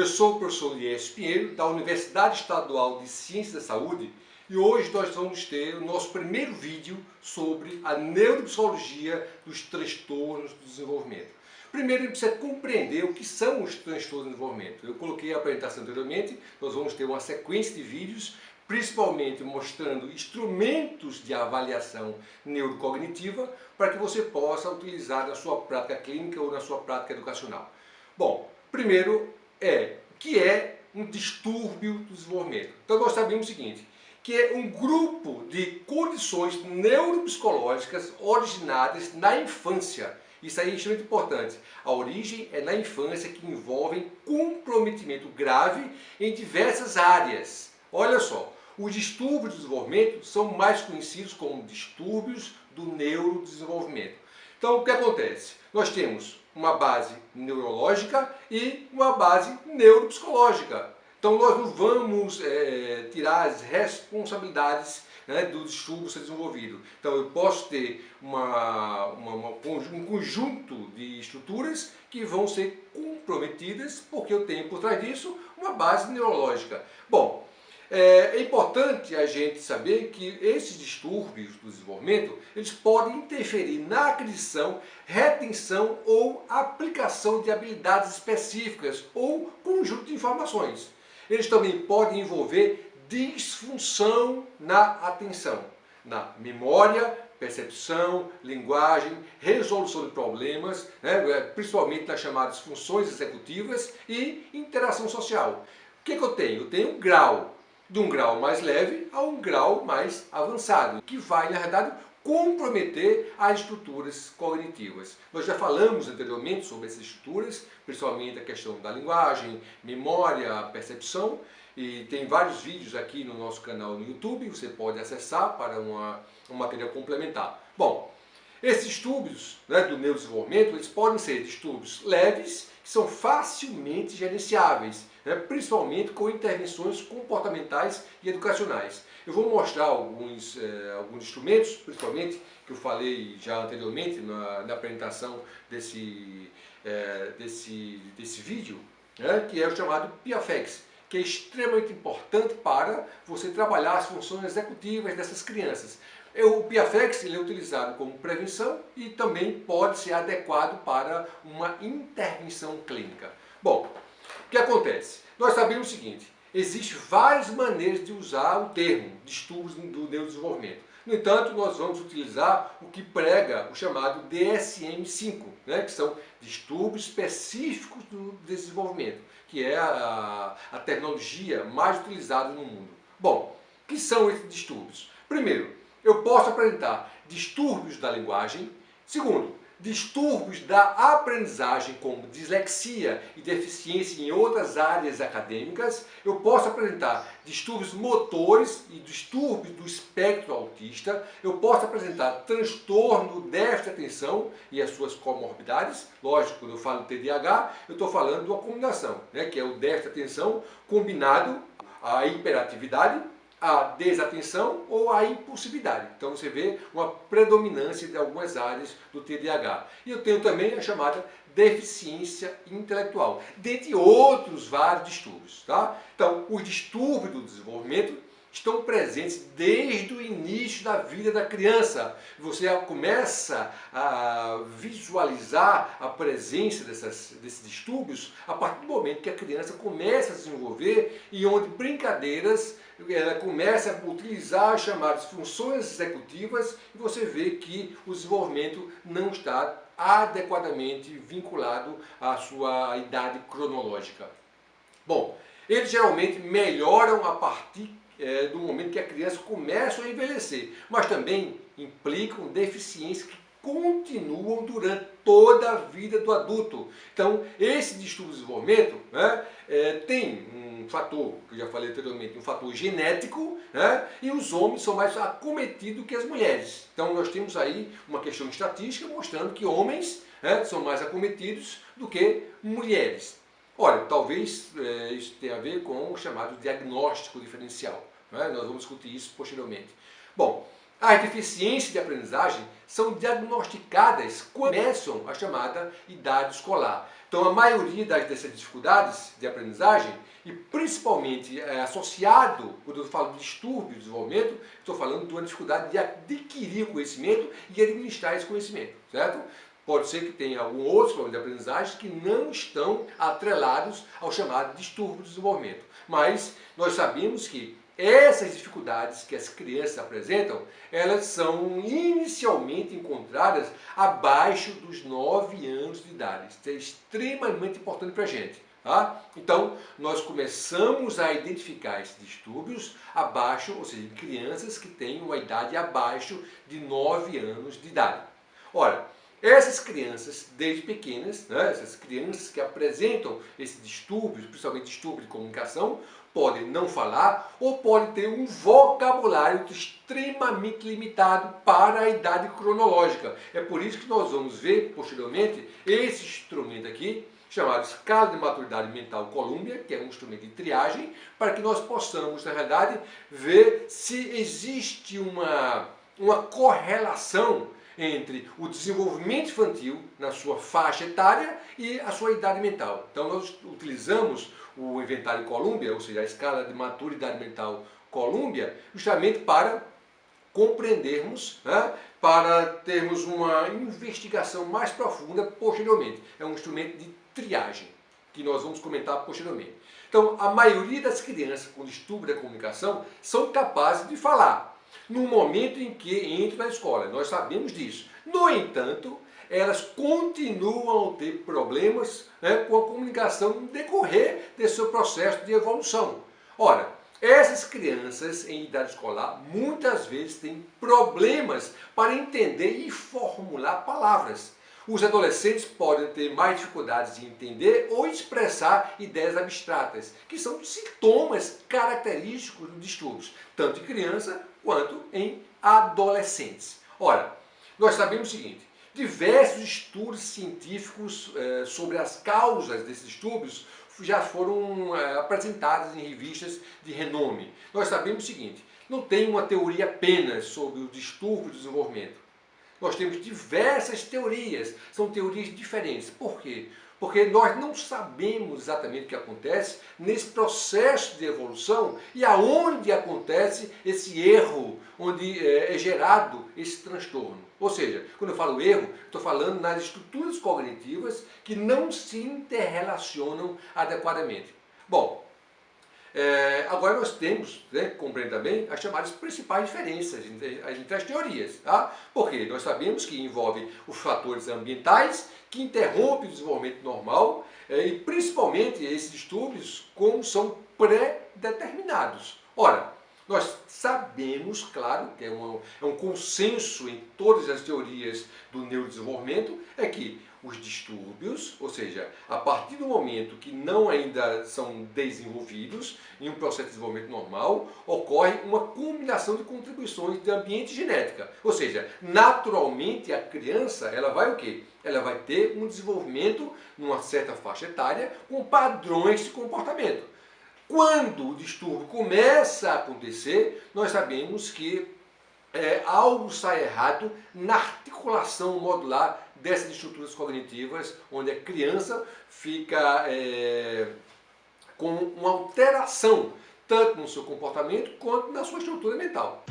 Eu sou o professor Lies Pinheiro, da Universidade Estadual de Ciências da Saúde, e hoje nós vamos ter o nosso primeiro vídeo sobre a neuropsicologia dos transtornos do desenvolvimento. Primeiro, a gente precisa compreender o que são os transtornos do desenvolvimento. Eu coloquei a apresentação anteriormente, nós vamos ter uma sequência de vídeos, principalmente mostrando instrumentos de avaliação neurocognitiva, para que você possa utilizar na sua prática clínica ou na sua prática educacional. Bom, primeiro o que é um distúrbio do desenvolvimento? Então nós sabemos o seguinte, que é um grupo de condições neuropsicológicas originadas na infância. Isso aí é extremamente importante. A origem é na infância, que envolvem comprometimento grave em diversas áreas. Olha só, os distúrbios do desenvolvimento são mais conhecidos como distúrbios do neurodesenvolvimento. Então o que acontece? Nós temos uma base neurológica e uma base neuropsicológica. Então nós não vamos tirar as responsabilidades, né, do distúrbio ser desenvolvido. Então eu posso ter um conjunto de estruturas que vão ser comprometidas porque eu tenho por trás disso uma base neurológica. Bom, é importante a gente saber que esses distúrbios do desenvolvimento, eles podem interferir na aquisição, retenção ou aplicação de habilidades específicas ou conjunto de informações. Eles também podem envolver disfunção na atenção, na memória, percepção, linguagem, resolução de problemas, né, principalmente nas chamadas funções executivas e interação social. O que eu tenho? Eu tenho um grau, de um grau mais leve a um grau mais avançado, que vai, na verdade, comprometer as estruturas cognitivas. Nós já falamos anteriormente sobre essas estruturas, principalmente a questão da linguagem, memória, percepção, e tem vários vídeos aqui no nosso canal no YouTube, você pode acessar para um material complementar. Bom, esses distúrbios, né, do neurodesenvolvimento, eles podem ser distúrbios leves, que são facilmente gerenciáveis, né, principalmente com intervenções comportamentais e educacionais. Eu vou mostrar alguns instrumentos, principalmente, que eu falei já anteriormente na apresentação desse vídeo, né, que é o chamado PIAFX, que é extremamente importante para você trabalhar as funções executivas dessas crianças. O PIAFX ele é utilizado como prevenção e também pode ser adequado para uma intervenção clínica. Bom, o que acontece? Nós sabemos o seguinte, existem várias maneiras de usar o termo distúrbios do neurodesenvolvimento. No entanto, nós vamos utilizar o que prega o chamado DSM-5, né, que são distúrbios específicos do desenvolvimento, que é a terminologia mais utilizada no mundo. Bom, o que são esses distúrbios? Primeiro, eu posso apresentar distúrbios da linguagem. Segundo, distúrbios da aprendizagem, como dislexia e deficiência em outras áreas acadêmicas. Eu posso apresentar distúrbios motores e distúrbios do espectro autista. Eu posso apresentar transtorno do déficit de atenção e as suas comorbidades. Lógico, quando eu falo TDAH, eu estou falando de uma combinação, né, que é o déficit de atenção combinado à hiperatividade, a desatenção ou a impulsividade. Então você vê uma predominância de algumas áreas do TDAH. E eu tenho também a chamada deficiência intelectual, dentre outros vários distúrbios. Tá? Então, os distúrbios do desenvolvimento estão presentes desde o início da vida da criança. Você começa a visualizar a presença desses distúrbios a partir do momento que a criança começa a se desenvolver e onde brincadeiras ela começa a utilizar as chamadas funções executivas e você vê que o desenvolvimento não está adequadamente vinculado à sua idade cronológica. Bom, eles geralmente melhoram a partir do momento que a criança começa a envelhecer, mas também implicam deficiências que continuam durante toda a vida do adulto. Então, esse distúrbio de desenvolvimento, né, tem um fator, que eu já falei anteriormente, um fator genético, né, e os homens são mais acometidos que as mulheres. Então, nós temos aí uma questão estatística mostrando que homens, né, são mais acometidos do que mulheres. Olha, talvez isso tenha a ver com o chamado diagnóstico diferencial, né? Nós vamos discutir isso posteriormente. Bom, As deficiências de aprendizagem são diagnosticadas quando começam a chamada idade escolar. Então, a maioria dessas dificuldades de aprendizagem, e principalmente associado, quando eu falo de distúrbio de desenvolvimento, estou falando de uma dificuldade de adquirir conhecimento e administrar esse conhecimento, certo? Pode ser que tenha algum outro problema de aprendizagem que não estão atrelados ao chamado distúrbio de desenvolvimento. Mas nós sabemos que essas dificuldades que as crianças apresentam, elas são inicialmente encontradas abaixo dos 9 anos de idade. Isso é extremamente importante para a gente. Tá? Então, nós começamos a identificar esses distúrbios abaixo, ou seja, em crianças que têm uma idade abaixo de 9 anos de idade. Ora, essas crianças, desde pequenas, né, essas crianças que apresentam esses distúrbios, principalmente distúrbio de comunicação, podem não falar ou podem ter um vocabulário extremamente limitado para a idade cronológica. É por isso que nós vamos ver, posteriormente, esse instrumento aqui, chamado Escala de Maturidade Mental Columbia, que é um instrumento de triagem, para que nós possamos, na realidade, ver se existe uma correlação entre o desenvolvimento infantil na sua faixa etária e a sua idade mental. Então nós utilizamos o inventário Columbia, ou seja, a escala de maturidade mental Columbia, justamente para compreendermos, né, para termos uma investigação mais profunda posteriormente. É um instrumento de triagem, que nós vamos comentar posteriormente. Então, a maioria das crianças com distúrbio da comunicação são capazes de falar no momento em que entram na escola. Nós sabemos disso. No entanto, elas continuam a ter problemas, né, com a comunicação no decorrer desse seu processo de evolução. Ora, essas crianças em idade escolar muitas vezes têm problemas para entender e formular palavras. Os adolescentes podem ter mais dificuldades de entender ou expressar ideias abstratas, que são sintomas característicos dos distúrbios, tanto em criança quanto em adolescentes. Ora, nós sabemos o seguinte: diversos estudos científicos sobre as causas desses distúrbios já foram apresentados em revistas de renome. Nós sabemos o seguinte: não tem uma teoria apenas sobre o distúrbio do desenvolvimento. Nós temos diversas teorias, são teorias diferentes. Por quê? Porque nós não sabemos exatamente o que acontece nesse processo de evolução e aonde acontece esse erro, onde é gerado esse transtorno. Ou seja, quando eu falo erro, estou falando nas estruturas cognitivas que não se interrelacionam adequadamente. Bom, agora nós temos, né, que compreender também as chamadas principais diferenças entre as teorias. Tá? Porque nós sabemos que envolve os fatores ambientais que interrompem o desenvolvimento normal e principalmente esses distúrbios como são pré-determinados. Ora, nós sabemos, claro, que é um consenso em todas as teorias do neurodesenvolvimento, é que os distúrbios, ou seja, a partir do momento que não ainda são desenvolvidos em um processo de desenvolvimento normal, ocorre uma combinação de contribuições de ambiente e genética. Ou seja, naturalmente a criança, ela vai o quê? Ela vai ter um desenvolvimento numa certa faixa etária com padrões de comportamento. Quando o distúrbio começa a acontecer, nós sabemos que algo sai errado na articulação modular dessas estruturas cognitivas, onde a criança fica com uma alteração, tanto no seu comportamento quanto na sua estrutura mental.